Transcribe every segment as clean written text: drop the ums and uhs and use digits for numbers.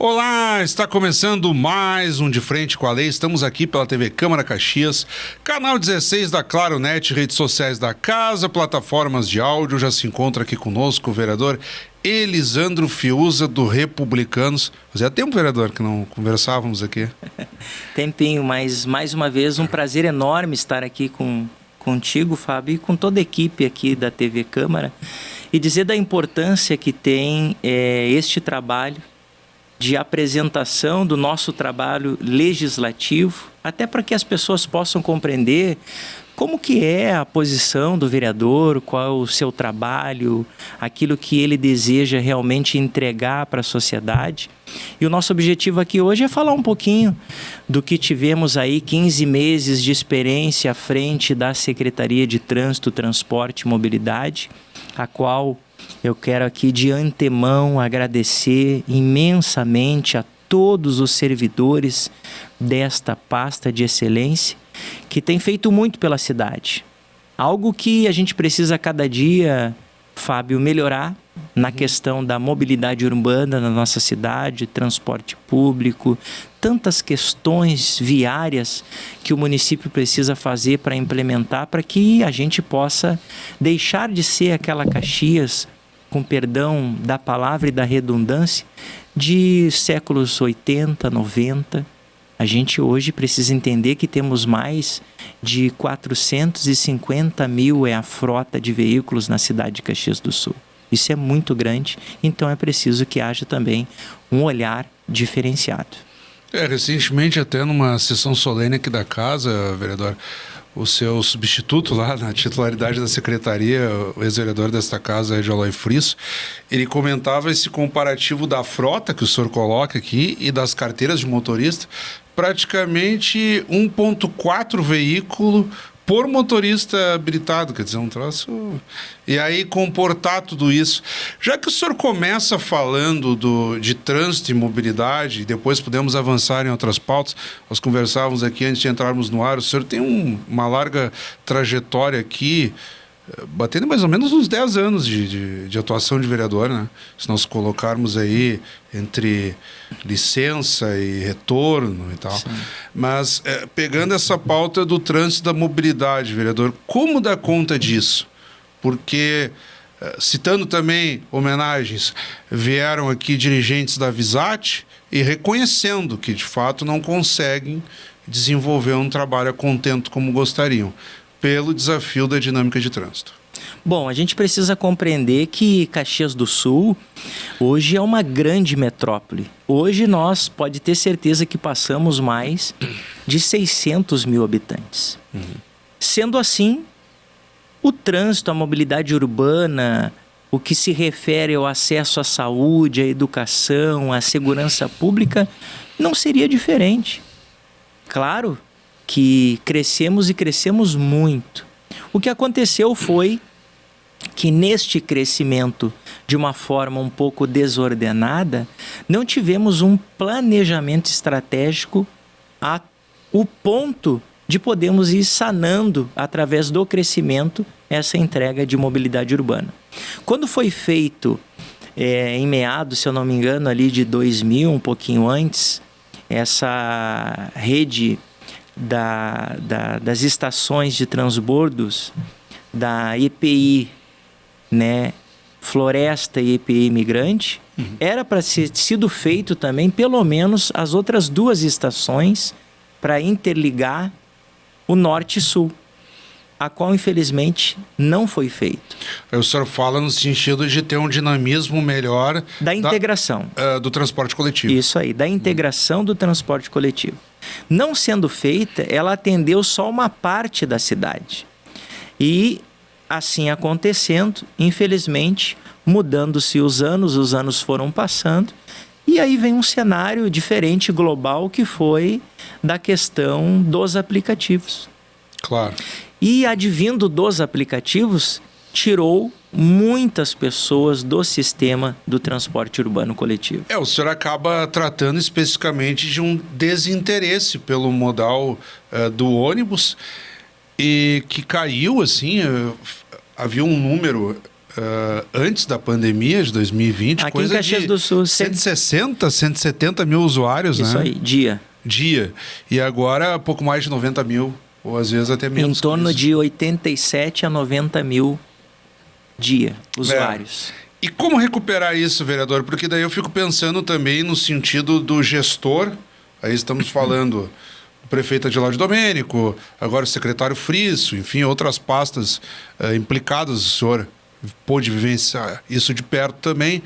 Olá, está começando mais um De Frente com a Lei. Estamos aqui pela TV Câmara Caxias, canal 16 da Claro Net, redes sociais da casa, plataformas de áudio. Já se encontra aqui conosco o vereador Elisandro Fiuza, do Republicanos. Fazia tempo, vereador, que não conversávamos aqui. Tempinho, mas mais uma vez um prazer enorme estar aqui contigo, Fábio, e com toda a equipe aqui da TV Câmara, e dizer da importância que tem este trabalho de apresentação do nosso trabalho legislativo, até para que as pessoas possam compreender como que é a posição do vereador, qual é o seu trabalho, aquilo que ele deseja realmente entregar para a sociedade. E o nosso objetivo aqui hoje é falar um pouquinho do que tivemos aí 15 meses de experiência à frente da Secretaria de Trânsito, Transporte e Mobilidade, a qual eu quero aqui de antemão agradecer imensamente a todos os servidores desta pasta de excelência que tem feito muito pela cidade. Algo que a gente precisa a cada dia, Fábio, melhorar na questão da mobilidade urbana na nossa cidade, transporte público, tantas questões viárias que o município precisa fazer para implementar, para que a gente possa deixar de ser aquela Caxias, com perdão da palavra e da redundância, de séculos 80, 90. A gente hoje precisa entender que temos mais de 450 mil a frota de veículos na cidade de Caxias do Sul. Isso é muito grande, então é preciso que haja também um olhar diferenciado. Recentemente, até numa sessão solene aqui da casa, vereador, o seu substituto lá na titularidade da secretaria, o ex-vereador desta casa, Eloy Frisso, ele comentava esse comparativo da frota que o senhor coloca aqui e das carteiras de motorista, praticamente 1,4 veículo por motorista habilitado, quer dizer, um troço... E aí comportar tudo isso. Já que o senhor começa falando de trânsito e mobilidade, e depois podemos avançar em outras pautas, nós conversávamos aqui antes de entrarmos no ar, o senhor tem uma larga trajetória aqui, batendo mais ou menos uns 10 anos de atuação de vereador, né? Se nós colocarmos aí entre licença e retorno e tal. Sim. Mas pegando essa pauta do trânsito e da mobilidade, vereador, como dar conta disso? Porque, citando também homenagens, vieram aqui dirigentes da Visat e reconhecendo que de fato não conseguem desenvolver um trabalho a contento como gostariam, pelo desafio da dinâmica de trânsito. Bom, a gente precisa compreender que Caxias do Sul hoje é uma grande metrópole. Hoje nós pode ter certeza que passamos mais de 600 mil habitantes. Sendo assim, o trânsito, a mobilidade urbana, o que se refere ao acesso à saúde, à educação, à segurança pública, não seria diferente. Claro que crescemos e crescemos muito. O que aconteceu foi que neste crescimento, de uma forma um pouco desordenada, não tivemos um planejamento estratégico a o ponto de podermos ir sanando, através do crescimento, essa entrega de mobilidade urbana. Quando foi feito, em meados, se eu não me engano, ali de 2000, um pouquinho antes, essa rede das estações de transbordos da EPI, né, Floresta e EPI Imigrante, era para ser sido feito também pelo menos as outras duas estações para interligar o norte e sul, a qual infelizmente não foi feito. O senhor fala no sentido de ter um dinamismo melhor da integração do transporte coletivo. Isso aí, da integração do transporte coletivo. Não sendo feita, ela atendeu só uma parte da cidade. E assim acontecendo, infelizmente, mudando-se os anos foram passando, e aí vem um cenário diferente, global, que foi da questão dos aplicativos. Claro. E advindo dos aplicativos, tirou muitas pessoas do sistema do transporte urbano coletivo. O senhor acaba tratando especificamente de um desinteresse pelo modal do ônibus, e que caiu, assim, havia um número antes da pandemia de 2020, Aqui coisa em Caxias de do Sul, 160, 170 mil usuários, isso né? aí, dia. E agora pouco mais de 90 mil, ou às vezes até menos. Em torno de 87 a 90 mil dia, usuários. E como recuperar isso, vereador? Porque daí eu fico pensando também no sentido do gestor. Aí estamos falando do prefeito Adilaudio Domênico, agora o secretário Frisso, enfim, outras pastas implicadas. O senhor pôde vivenciar isso de perto também.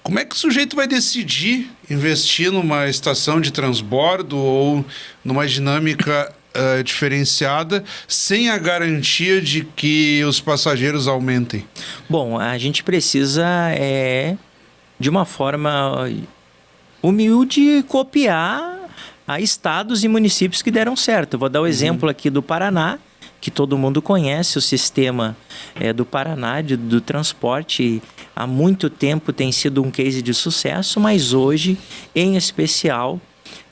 Como é que o sujeito vai decidir investir numa estação de transbordo ou numa dinâmica diferenciada sem a garantia de que os passageiros aumentem? Bom, a gente precisa, de uma forma humilde, copiar a estados e municípios que deram certo. Eu vou dar o exemplo aqui do Paraná, que todo mundo conhece, o sistema do Paraná, do transporte. Há muito tempo tem sido um case de sucesso, mas hoje, em especial,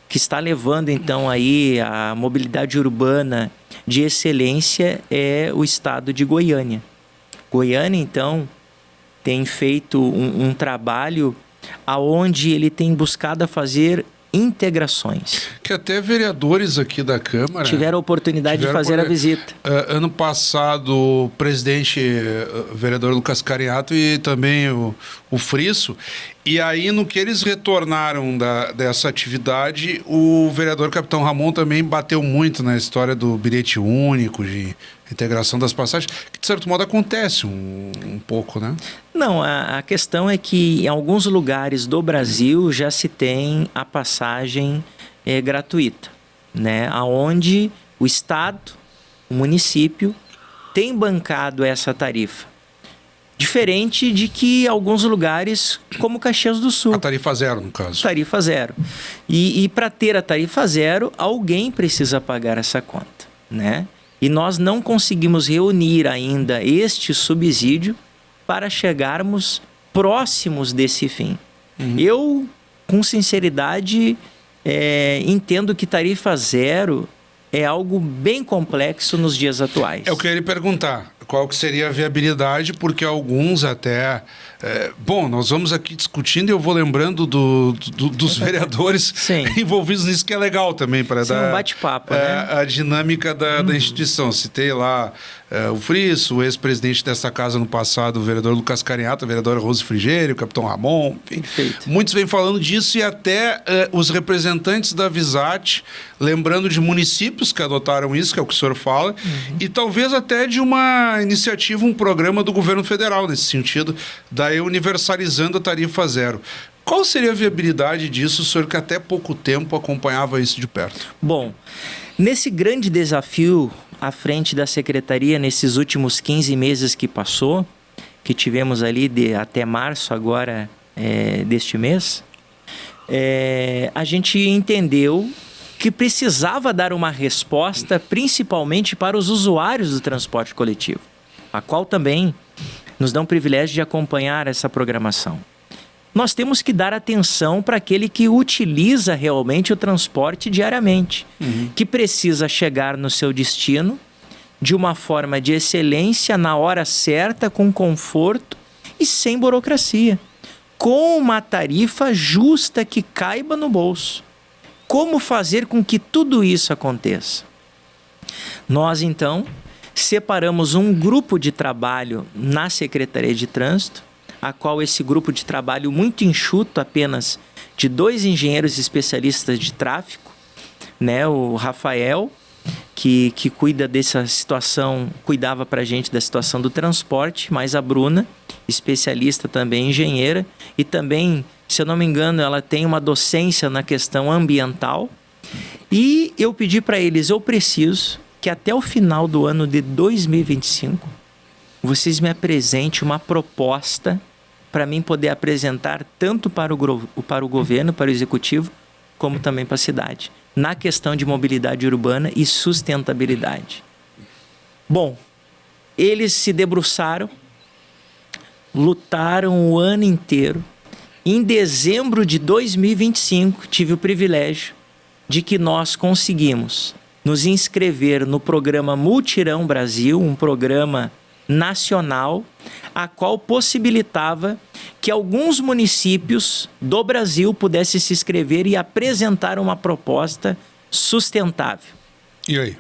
que está levando então aí a mobilidade urbana de excelência é o estado de Goiânia. Goiânia, então, tem feito um trabalho aonde ele tem buscado fazer integrações. Que até vereadores aqui da Câmara tiveram a oportunidade de fazer a visita. Ano passado, o presidente, o vereador Lucas Cariato e também o Frisso. E aí, no que eles retornaram dessa atividade, o vereador Capitão Ramon também bateu muito na história do bilhete único, de integração das passagens, que de certo modo acontece um pouco, né? Não, a questão é que em alguns lugares do Brasil já se tem a passagem gratuita, né? Onde o Estado, o município, tem bancado essa tarifa. Diferente de que alguns lugares, como Caxias do Sul. A tarifa zero, no caso. Tarifa zero. E para ter a tarifa zero, alguém precisa pagar essa conta, né? E nós não conseguimos reunir ainda este subsídio para chegarmos próximos desse fim. Eu, com sinceridade, entendo que tarifa zero é algo bem complexo nos dias atuais. Eu queria lhe perguntar qual que seria a viabilidade, porque alguns até... bom, nós vamos aqui discutindo e eu vou lembrando dos vereadores envolvidos nisso, que é legal também para dar um bate-papo, né? A dinâmica da instituição. Citei lá o Frisso, o ex-presidente desta casa no passado, o vereador Lucas Cariato, a vereadora Rose Frigério, o capitão Ramon, enfim. Perfeito. Muitos vêm falando disso e até os representantes da Visat, lembrando de municípios que adotaram isso, que é o que o senhor fala, e talvez até de uma iniciativa, um programa do governo federal nesse sentido, daí universalizando a tarifa zero. Qual seria a viabilidade disso, o senhor que até pouco tempo acompanhava isso de perto? Bom, nesse grande desafio à frente da Secretaria, nesses últimos 15 meses que passou, que tivemos ali até março agora deste mês, a gente entendeu que precisava dar uma resposta principalmente para os usuários do transporte coletivo, a qual também nos dá um privilégio de acompanhar essa programação. Nós temos que dar atenção para aquele que utiliza realmente o transporte diariamente, que precisa chegar no seu destino de uma forma de excelência, na hora certa, com conforto e sem burocracia, com uma tarifa justa que caiba no bolso. Como fazer com que tudo isso aconteça? Nós, então, separamos um grupo de trabalho na Secretaria de Trânsito, a qual esse grupo de trabalho muito enxuto, apenas de 2 engenheiros especialistas de tráfego, né? O Rafael, que cuida dessa situação, cuidava para a gente da situação do transporte, mais a Bruna, especialista também, engenheira, e também, se eu não me engano, ela tem uma docência na questão ambiental. E eu pedi para eles, eu preciso que até o final do ano de 2025, vocês me apresentem uma proposta para mim poder apresentar tanto para o governo, para o executivo, como também para a cidade, na questão de mobilidade urbana e sustentabilidade. Bom, eles se debruçaram, lutaram o ano inteiro. Em dezembro de 2025, tive o privilégio de que nós conseguimos nos inscrever no programa Multirão Brasil, um programa nacional, a qual possibilitava que alguns municípios do Brasil pudessem se inscrever e apresentar uma proposta sustentável. E aí?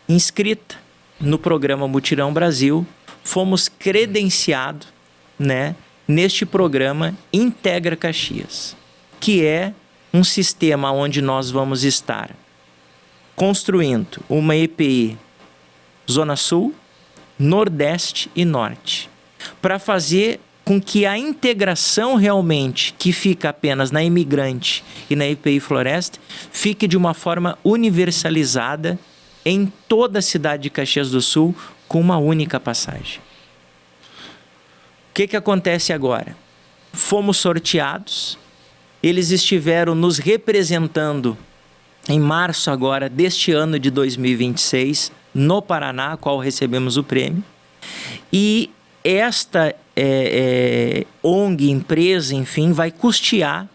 Inscrita no programa Mutirão Brasil, fomos credenciados, né, neste programa Integra Caxias, que é um sistema onde nós vamos estar construindo uma EPI Zona Sul, Nordeste e Norte, para fazer com que a integração realmente, que fica apenas na Imigrante e na EPI Floresta, fique de uma forma universalizada em toda a cidade de Caxias do Sul, com uma única passagem. O que acontece agora? Fomos sorteados, eles estiveram nos representando em março agora deste ano de 2026, no Paraná, a qual recebemos o prêmio, e esta ONG, empresa, enfim, vai custear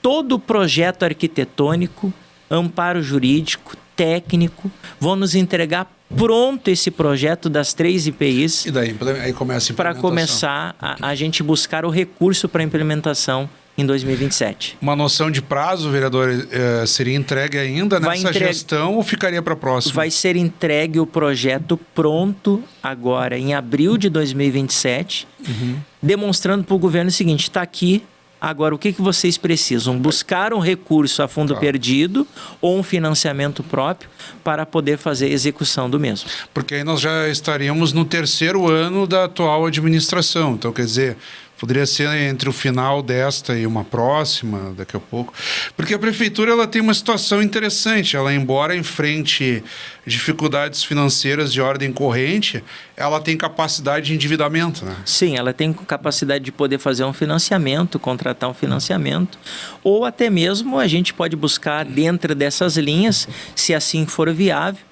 todo o projeto arquitetônico, amparo jurídico, técnico, vão nos entregar pronto esse projeto das 3 IPIs. E daí aí começa a implementação. Para começar a gente buscar o recurso para implementação em 2027. Uma noção de prazo, vereador, seria entregue ainda nessa gestão ou ficaria para a próxima? Vai ser entregue o projeto pronto agora, em abril de 2027, demonstrando para o governo o seguinte: está aqui, agora o que vocês precisam? Buscar um recurso a fundo perdido ou um financiamento próprio para poder fazer a execução do mesmo. Porque aí nós já estaríamos no 3º ano da atual administração, então quer dizer... Poderia ser entre o final desta e uma próxima, daqui a pouco. Porque a prefeitura ela tem uma situação interessante. Ela, embora enfrente dificuldades financeiras de ordem corrente, ela tem capacidade de endividamento, né? Sim, ela tem capacidade de poder fazer um financiamento, contratar um financiamento, ou até mesmo a gente pode buscar dentro dessas linhas, se assim for viável,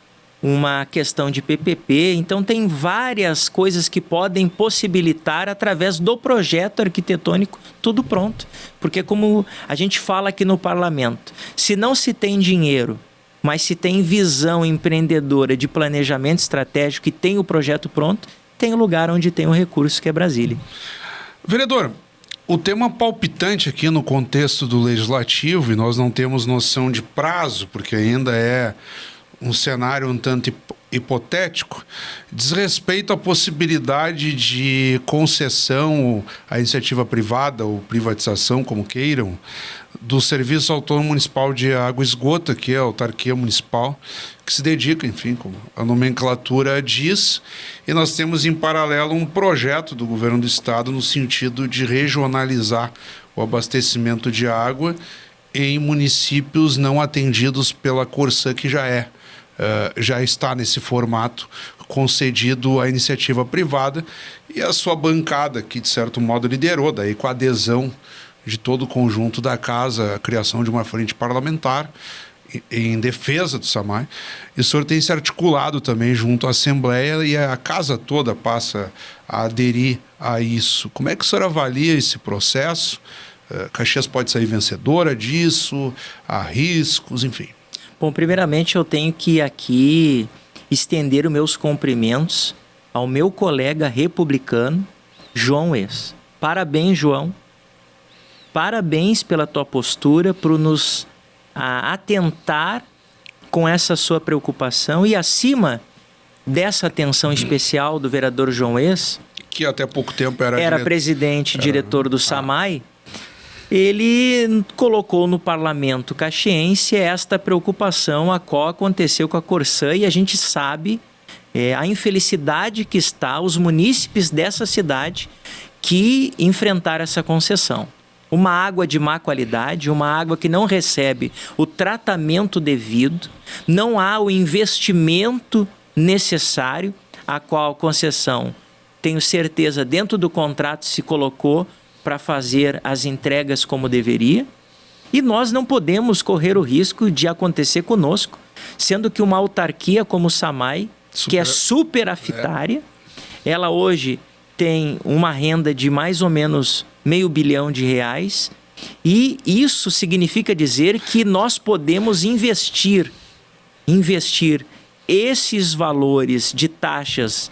uma questão de PPP. Então tem várias coisas que podem possibilitar através do projeto arquitetônico tudo pronto. Porque como a gente fala aqui no parlamento, se não se tem dinheiro, mas se tem visão empreendedora de planejamento estratégico e tem o projeto pronto, tem o lugar onde tem o recurso, que é Brasília. Vereador, o tema palpitante aqui no contexto do legislativo, e nós não temos noção de prazo, porque ainda é um cenário um tanto hipotético, diz respeito à possibilidade de concessão à iniciativa privada ou privatização, como queiram, do Serviço Autônomo Municipal de Água e Esgoto, que é a autarquia municipal, que se dedica, enfim, como a nomenclatura diz, e nós temos em paralelo um projeto do governo do estado no sentido de regionalizar o abastecimento de água em municípios não atendidos pela Corsã, que já está nesse formato concedido à iniciativa privada, e a sua bancada, que de certo modo liderou, daí com a adesão de todo o conjunto da casa, a criação de uma frente parlamentar em defesa do SAMAI. E o senhor tem se articulado também junto à Assembleia e a casa toda passa a aderir a isso. Como é que o senhor avalia esse processo? Caxias pode sair vencedora disso? Há riscos, enfim. Bom, primeiramente eu tenho que aqui estender os meus cumprimentos ao meu colega republicano, João Ex. Parabéns, João. Parabéns pela tua postura, por nos atentar com essa sua preocupação e acima dessa atenção especial do vereador João Ex, que até pouco tempo era presidente, diretor do SAMAI, ele colocou no parlamento caxiense esta preocupação a qual aconteceu com a Corsã, e a gente sabe a infelicidade que está os munícipes dessa cidade que enfrentaram essa concessão. Uma água de má qualidade, uma água que não recebe o tratamento devido, não há o investimento necessário, a qual a concessão, tenho certeza, dentro do contrato se colocou para fazer as entregas como deveria, e nós não podemos correr o risco de acontecer conosco, sendo que uma autarquia como o SAMAI, que é superafitária, ela hoje tem uma renda de mais ou menos R$500 bilhão, e isso significa dizer que nós podemos investir esses valores de taxas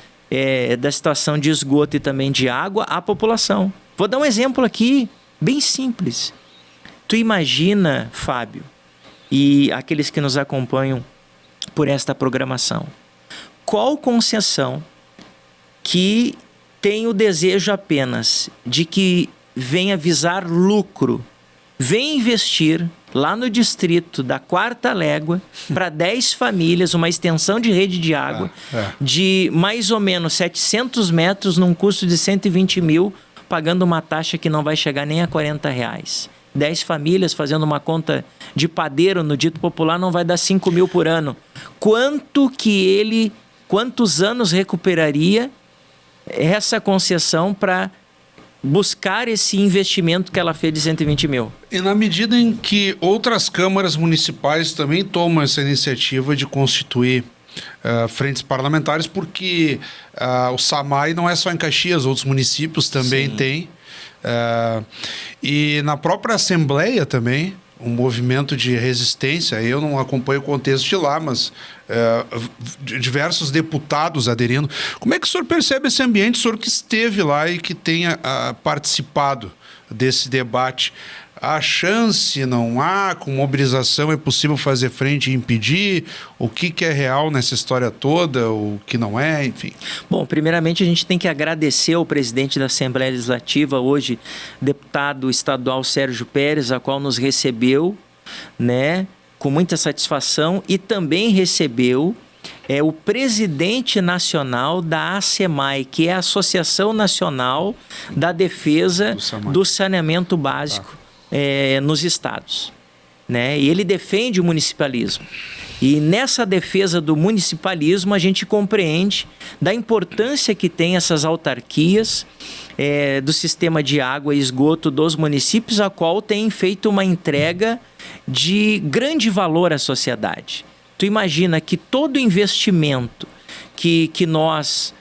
da situação de esgoto e também de água à população. Vou dar um exemplo aqui, bem simples. Tu imagina, Fábio, e aqueles que nos acompanham por esta programação, qual concessão que tem o desejo apenas de que venha visar lucro, vem investir lá no distrito da Quarta Légua para 10 famílias, uma extensão de rede de água de mais ou menos 700 metros num custo de 120 mil, pagando uma taxa que não vai chegar nem a R$40. 10 famílias fazendo uma conta de padeiro no dito popular não vai dar 5 mil por ano. Quantos anos recuperaria essa concessão para buscar esse investimento que ela fez de 120 mil? E na medida em que outras câmaras municipais também tomam essa iniciativa de constituir frentes parlamentares, porque o SAMAI não é só em Caxias, outros municípios também têm. E na própria Assembleia também, um movimento de resistência, eu não acompanho o contexto de lá, mas diversos deputados aderindo. Como é que o senhor percebe esse ambiente, o senhor que esteve lá e que tenha participado desse debate? Há chance, não há? Com mobilização é possível fazer frente e impedir? O que é real nessa história toda? O que não é? Enfim. Bom, primeiramente a gente tem que agradecer ao presidente da Assembleia Legislativa, hoje deputado estadual Sérgio Pérez, a qual nos recebeu, né, com muita satisfação, e também recebeu o presidente nacional da ASEMAI, que é a Associação Nacional da Defesa do Saneamento Básico nos estados, né? E ele defende o municipalismo. E nessa defesa do municipalismo a gente compreende da importância que tem essas autarquias do sistema de água e esgoto dos municípios, a qual tem feito uma entrega de grande valor à sociedade. Tu imagina que todo investimento que nós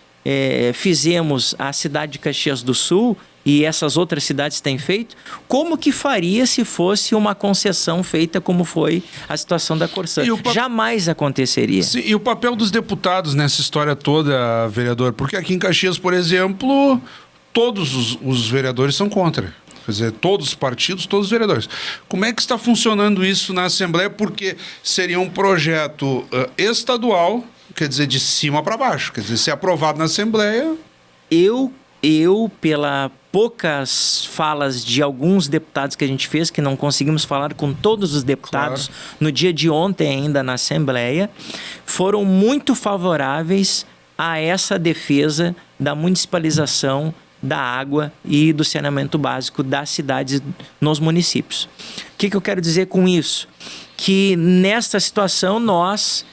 fizemos à cidade de Caxias do Sul e essas outras cidades têm feito, como que faria se fosse uma concessão feita como foi a situação da Corsã? Jamais aconteceria. Sim, e o papel dos deputados nessa história toda, vereador? Porque aqui em Caxias, por exemplo, todos os vereadores são contra. Quer dizer, todos os partidos, todos os vereadores. Como é que está funcionando isso na Assembleia? Porque seria um projeto estadual, quer dizer, de cima para baixo. Quer dizer, se aprovado na Assembleia... Eu, pela poucas falas de alguns deputados que a gente fez, que não conseguimos falar com todos os deputados, no dia de ontem ainda na Assembleia, foram muito favoráveis a essa defesa da municipalização da água e do saneamento básico das cidades nos municípios. O que eu quero dizer com isso? Que nesta situação nós...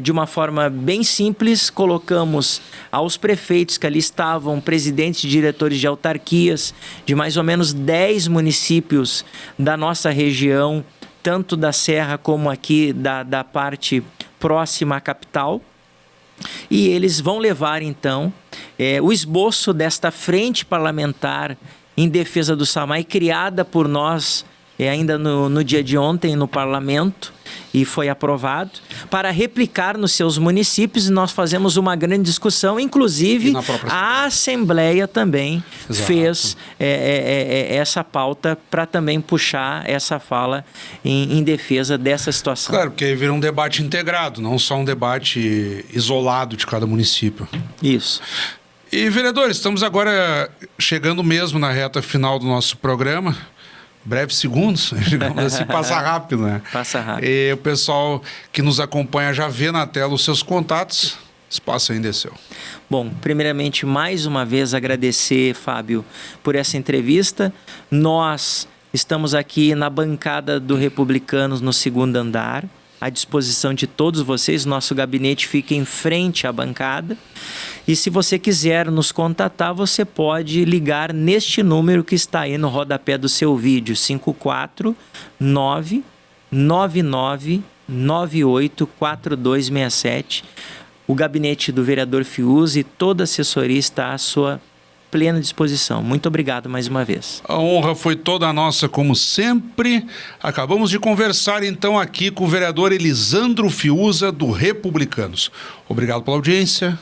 de uma forma bem simples, colocamos aos prefeitos que ali estavam, presidentes e diretores de autarquias de mais ou menos 10 municípios da nossa região, tanto da Serra como aqui da parte próxima à capital, e eles vão levar então o esboço desta frente parlamentar em defesa do SAMAI, criada por nós ainda no dia de ontem no parlamento, e foi aprovado, para replicar nos seus municípios, e nós fazemos uma grande discussão, inclusive a Assembleia também fez essa pauta para também puxar essa fala em defesa dessa situação. Claro, porque aí vira um debate integrado, não só um debate isolado de cada município. Isso. E, vereadores, estamos agora chegando mesmo na reta final do nosso programa. Breves segundos, digamos assim, passa rápido, né? Passa rápido. E o pessoal que nos acompanha já vê na tela os seus contatos. Espaço ainda é seu. Bom, primeiramente, mais uma vez agradecer, Fábio, por essa entrevista. Nós estamos aqui na bancada do Republicanos no 2º andar, à disposição de todos vocês. Nosso gabinete fica em frente à bancada. E se você quiser nos contatar, você pode ligar neste número que está aí no rodapé do seu vídeo, 549-9998-4267. O gabinete do vereador Fiuza e toda a assessoria está à sua plena disposição. Muito obrigado mais uma vez. A honra foi toda nossa, como sempre. Acabamos de conversar então aqui com o vereador Elisandro Fiuza, do Republicanos. Obrigado pela audiência.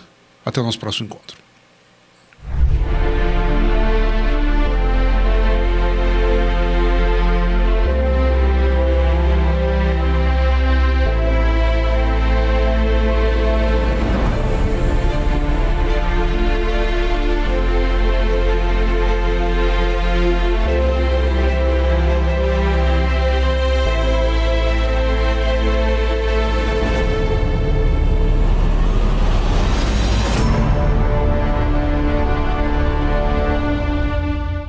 Até o nosso próximo encontro.